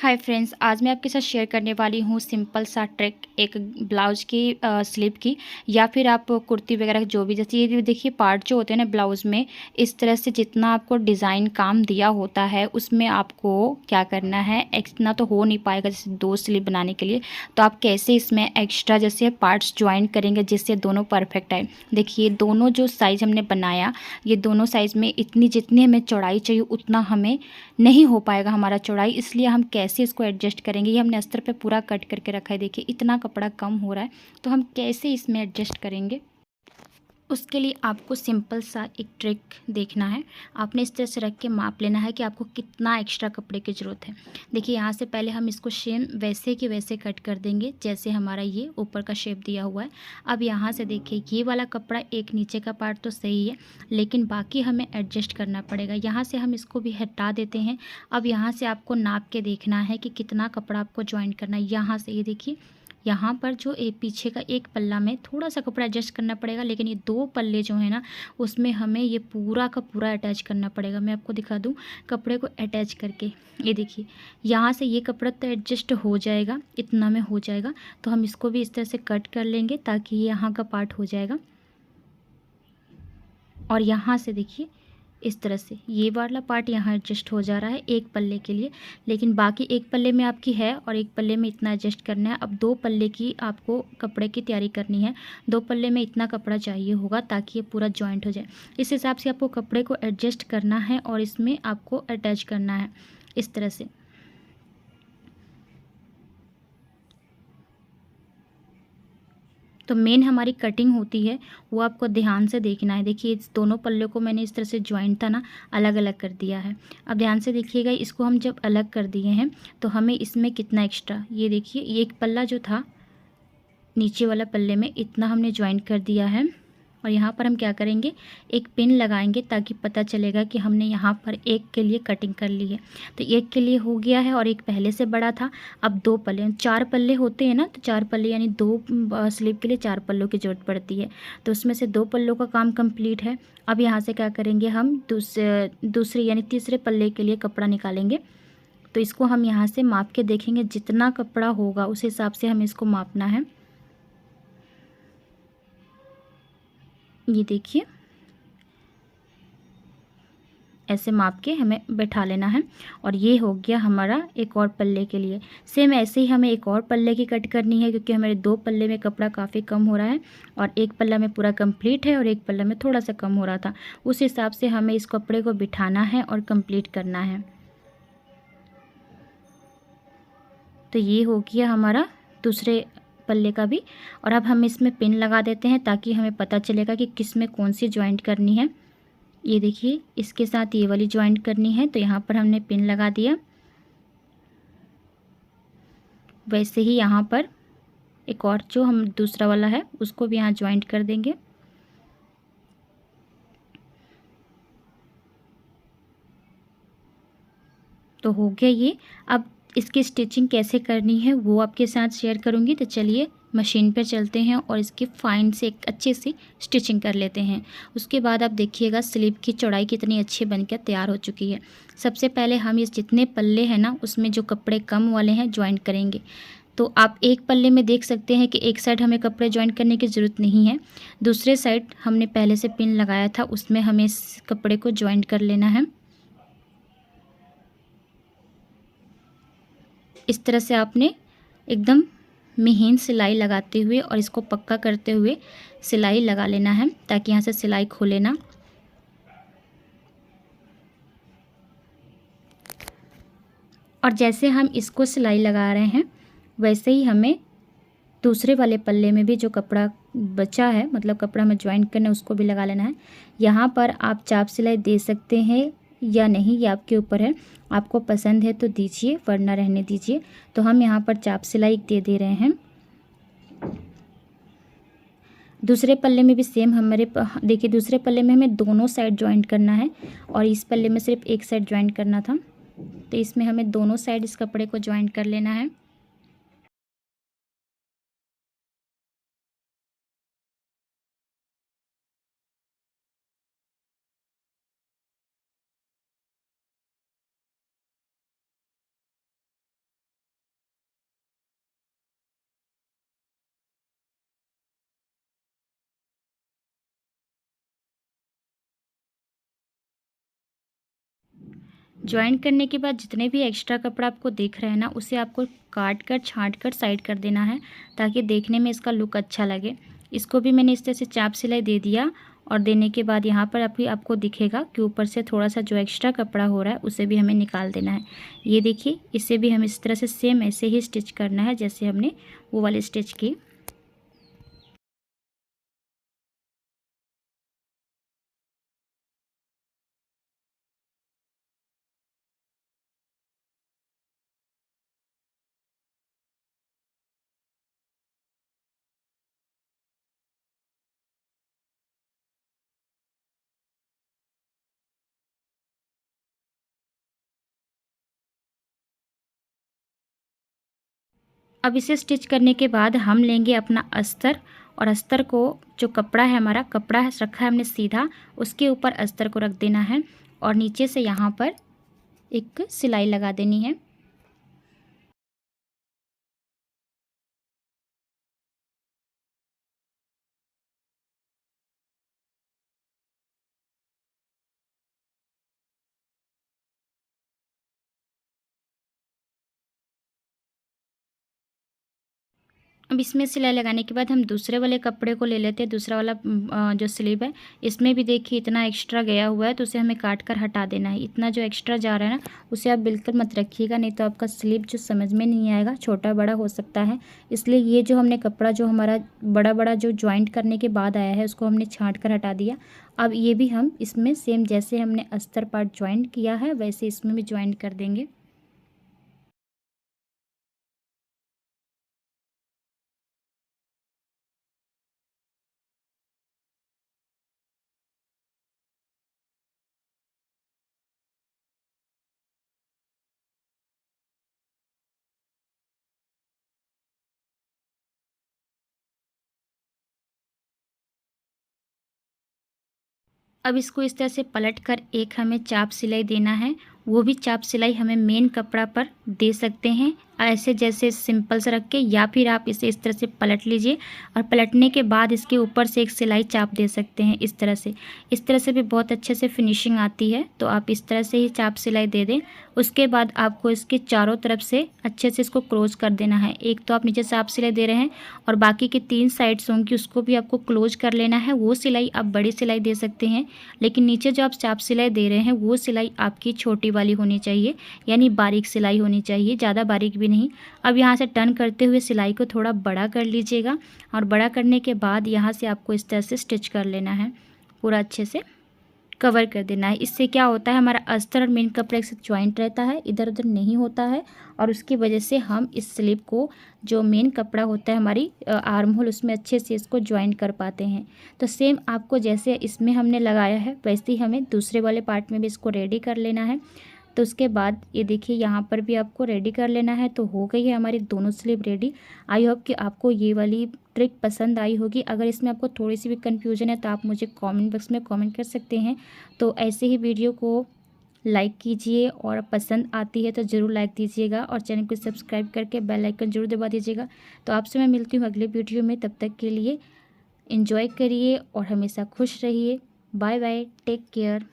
Hi friends, आज मैं आपके साथ शेयर करने वाली हूँ सिंपल सा ट्रिक एक ब्लाउज़ की स्लीव की या फिर आप कुर्ती वगैरह जो भी, जैसे ये देखिए पार्ट जो होते हैं ना ब्लाउज़ में, इस तरह से जितना आपको डिज़ाइन काम दिया होता है उसमें आपको क्या करना है, इतना तो हो नहीं पाएगा जैसे 2 स्लीव बनाने के लिए। तो आप कैसे इसमें एक्स्ट्रा जैसे पार्ट्स ज्वाइन करेंगे जिससे दोनों परफेक्ट आए। देखिए दोनों जो साइज़ हमने बनाया, ये दोनों साइज़ में इतनी जितनी हमें चौड़ाई चाहिए उतना हमें नहीं हो पाएगा हमारा चौड़ाई, इसलिए हम कैसे इसको एडजस्ट करेंगे। ये हमने अस्तर पे पूरा कट करके रखा है, देखिए इतना कपड़ा कम हो रहा है, तो हम कैसे इसमें एडजस्ट करेंगे। उसके लिए आपको सिंपल सा एक ट्रिक देखना है। आपने इस तरह से रख के माप लेना है कि आपको कितना एक्स्ट्रा कपड़े की ज़रूरत है। देखिए यहाँ से पहले हम इसको सेम वैसे के वैसे कट कर देंगे जैसे हमारा ये ऊपर का शेप दिया हुआ है। अब यहाँ से देखिए ये वाला कपड़ा एक नीचे का पार्ट तो सही है, लेकिन बाकी हमें एडजस्ट करना पड़ेगा। यहाँ से हम इसको भी हटा देते हैं। अब यहाँ से आपको नाप के देखना है कि कितना कपड़ा आपको ज्वाइन करना है। यहाँ से ये देखिए, यहाँ पर जो एक पीछे का एक पल्ला में थोड़ा सा कपड़ा एडजस्ट करना पड़ेगा, लेकिन ये 2 पल्ले जो है ना उसमें हमें ये पूरा का पूरा अटैच करना पड़ेगा। मैं आपको दिखा दूँ कपड़े को अटैच करके। ये देखिए यहाँ से ये कपड़ा तो एडजस्ट हो जाएगा, इतना में हो जाएगा। तो हम इसको भी इस तरह से कट कर लेंगे ताकि ये यहाँ का पार्ट हो जाएगा। और यहाँ से देखिए इस तरह से ये वाला पार्ट यहाँ एडजस्ट हो जा रहा है एक पल्ले के लिए, लेकिन बाकी एक पल्ले में आपकी है और एक पल्ले में इतना एडजस्ट करना है। अब 2 पल्ले की आपको कपड़े की तैयारी करनी है। 2 पल्ले में इतना कपड़ा चाहिए होगा ताकि ये पूरा जॉइंट हो जाए। इस हिसाब से आपको कपड़े को एडजस्ट करना है और इसमें आपको अटैच करना है इस तरह से। तो मेन हमारी कटिंग होती है वो आपको ध्यान से देखना है। देखिए इस दोनों पल्ले को मैंने इस तरह से जॉइंट था ना अलग अलग कर दिया है। अब ध्यान से देखिएगा, इसको हम जब अलग कर दिए हैं तो हमें इसमें कितना एक्स्ट्रा, ये देखिए ये एक पल्ला जो था नीचे वाला पल्ले में इतना हमने जॉइंट कर दिया है। और यहाँ पर हम क्या करेंगे, एक पिन लगाएंगे ताकि पता चलेगा कि हमने यहाँ पर एक के लिए कटिंग कर ली है। तो एक के लिए हो गया है और एक पहले से बड़ा था। अब 2 पल्ले, 4 पल्ले होते हैं ना, तो 4 पल्ले यानी 2 स्लीव के लिए 4 पल्लों की ज़रूरत पड़ती है। तो उसमें से 2 पल्लों का काम कंप्लीट है। अब यहाँ से क्या करेंगे, हम दूसरे यानी तीसरे पल्ले के लिए कपड़ा निकालेंगे। तो इसको हम यहाँ से माप के देखेंगे, जितना कपड़ा होगा उस हिसाब से हमें इसको मापना है। ये देखिए ऐसे माप के हमें बैठा लेना है। और ये हो गया हमारा एक और पल्ले के लिए। सेम ऐसे ही हमें एक और पल्ले की कट करनी है, क्योंकि हमारे 2 पल्ले में कपड़ा काफ़ी कम हो रहा है और एक पल्ला में पूरा कंप्लीट है और एक पल्ला में थोड़ा सा कम हो रहा था। उस हिसाब से हमें इस कपड़े को बिठाना है और कंप्लीट करना है। तो ये हो गया हमारा दूसरे पल्ले का भी। और अब हम इसमें पिन लगा देते हैं ताकि हमें पता चलेगा कि किस में कौन सी जॉइंट करनी है। ये देखिए इसके साथ ये वाली जॉइंट करनी है, तो यहाँ पर हमने पिन लगा दिया। वैसे ही यहाँ पर एक और जो हम दूसरा वाला है उसको भी यहाँ जॉइंट कर देंगे। तो हो गया ये। अब इसकी स्टिचिंग कैसे करनी है वो आपके साथ शेयर करूँगी। तो चलिए मशीन पर चलते हैं और इसकी फाइन से एक अच्छे से स्टिचिंग कर लेते हैं। उसके बाद आप देखिएगा स्लीव की चौड़ाई कितनी अच्छी बनकर तैयार हो चुकी है। सबसे पहले हम इस जितने पल्ले हैं ना उसमें जो कपड़े कम वाले हैं जॉइंट करेंगे। तो आप एक पल्ले में देख सकते हैं कि एक साइड हमें कपड़े जॉइंट करने की ज़रूरत नहीं है, दूसरे साइड हमने पहले से पिन लगाया था उसमें हमें इस कपड़े को जॉइंट कर लेना है। इस तरह से आपने एकदम महीन सिलाई लगाते हुए और इसको पक्का करते हुए सिलाई लगा लेना है ताकि यहाँ से सिलाई खोले ना। और जैसे हम इसको सिलाई लगा रहे हैं वैसे ही हमें दूसरे वाले पल्ले में भी जो कपड़ा बचा है, मतलब कपड़ा हमें ज्वाइंट करना है, उसको भी लगा लेना है। यहाँ पर आप चाप सिलाई दे सकते हैं या नहीं, ये आपके ऊपर है। आपको पसंद है तो दीजिए वरना रहने दीजिए। तो हम यहाँ पर चाप सिलाई दे रहे हैं। दूसरे पल्ले में भी सेम हमारे देखिए दूसरे पल्ले में हमें दोनों साइड ज्वाइंट करना है और इस पल्ले में सिर्फ एक साइड ज्वाइंट करना था। तो इसमें हमें दोनों साइड इस कपड़े को ज्वाइंट कर लेना है। जॉइन करने के बाद जितने भी एक्स्ट्रा कपड़ा आपको दिख रहा है ना, उसे आपको काट कर छाँट कर साइड कर देना है, ताकि देखने में इसका लुक अच्छा लगे। इसको भी मैंने इस तरह से चाप सिलाई दे दिया, और देने के बाद यहाँ पर अभी आपको दिखेगा कि ऊपर से थोड़ा सा जो एक्स्ट्रा कपड़ा हो रहा है उसे भी हमें निकाल देना है। ये देखिए, इसे भी हम इस तरह से सेम ऐसे ही स्टिच करना है जैसे हमने वो वाली स्टिच की। अब इसे स्टिच करने के बाद हम लेंगे अपना अस्तर, और अस्तर को, जो कपड़ा है हमारा, कपड़ा है रखा है हमने सीधा, उसके ऊपर अस्तर को रख देना है और नीचे से यहाँ पर एक सिलाई लगा देनी है। अब इसमें सिलाई लगाने के बाद हम दूसरे वाले कपड़े को ले लेते हैं। दूसरा वाला जो स्लीव है, इसमें भी देखिए इतना एक्स्ट्रा गया हुआ है, तो उसे हमें काट कर हटा देना है। इतना जो एक्स्ट्रा जा रहा है ना, उसे आप बिल्कुल मत रखिएगा, नहीं तो आपका स्लीव जो समझ में नहीं आएगा, छोटा बड़ा हो सकता है। इसलिए ये जो हमने कपड़ा जो हमारा बड़ा बड़ा जो जॉइंट करने के बाद आया है, उसको हमने छाँट कर हटा दिया। अब ये भी हम इसमें सेम जैसे हमने अस्तर पार्ट जॉइंट किया है, वैसे इसमें भी जॉइंट कर देंगे। अब इसको इस तरह से पलट कर एक हमें चाप सिलाई देना है। वो भी चाप सिलाई हमें मेन कपड़ा पर दे सकते हैं, ऐसे जैसे सिंपल से रख के, या फिर आप इसे इस तरह से पलट लीजिए और पलटने के बाद इसके ऊपर से एक सिलाई चाप दे सकते हैं इस तरह से। इस तरह से भी बहुत अच्छे से फिनिशिंग आती है, तो आप इस तरह से ही चाप सिलाई दे दें। उसके बाद आपको इसके चारों तरफ से अच्छे से इसको क्लोज कर देना है। एक तो आप नीचे चाप सिलाई दे रहे हैं, और बाकी के 3 साइड्स होंगी उसको भी आपको क्लोज कर लेना है। वो सिलाई आप बड़ी सिलाई दे सकते हैं, लेकिन नीचे जो आप चाप सिलाई दे रहे हैं वो सिलाई आपकी छोटी वाली होनी चाहिए, यानी बारीक सिलाई होनी चाहिए, ज़्यादा बारीक भी नहीं। अब यहाँ से टर्न करते हुए सिलाई को थोड़ा बड़ा कर लीजिएगा, और बड़ा करने के बाद यहाँ से आपको इस तरह से स्टिच कर लेना है, पूरा अच्छे से कवर कर देना है। इससे क्या होता है, हमारा अस्तर और मेन कपड़ा एक साथ ज्वाइंट रहता है, इधर उधर नहीं होता है, और उसकी वजह से हम इस स्लीव को, जो मेन कपड़ा होता है हमारी आर्म होल, उसमें अच्छे से इसको ज्वाइंट कर पाते हैं। तो सेम आपको जैसे इसमें हमने लगाया है, वैसे ही हमें दूसरे वाले पार्ट में भी इसको रेडी कर लेना है। तो उसके बाद ये देखिए यहाँ पर भी आपको रेडी कर लेना है। तो हो गई है हमारी दोनों स्लीव रेडी। आई होप कि आपको ये वाली ट्रिक पसंद आई होगी। अगर इसमें आपको थोड़ी सी भी कन्फ्यूजन है तो आप मुझे कमेंट बॉक्स में कमेंट कर सकते हैं। तो ऐसे ही वीडियो को लाइक कीजिए, और पसंद आती है तो ज़रूर लाइक दीजिएगा, और चैनल को सब्सक्राइब करके बेल आइकन जरूर दबा दीजिएगा। तो आपसे मैं मिलती हूँ अगले वीडियो में, तब तक के लिए एंजॉय करिए और हमेशा खुश रहिए। Bye bye, take care.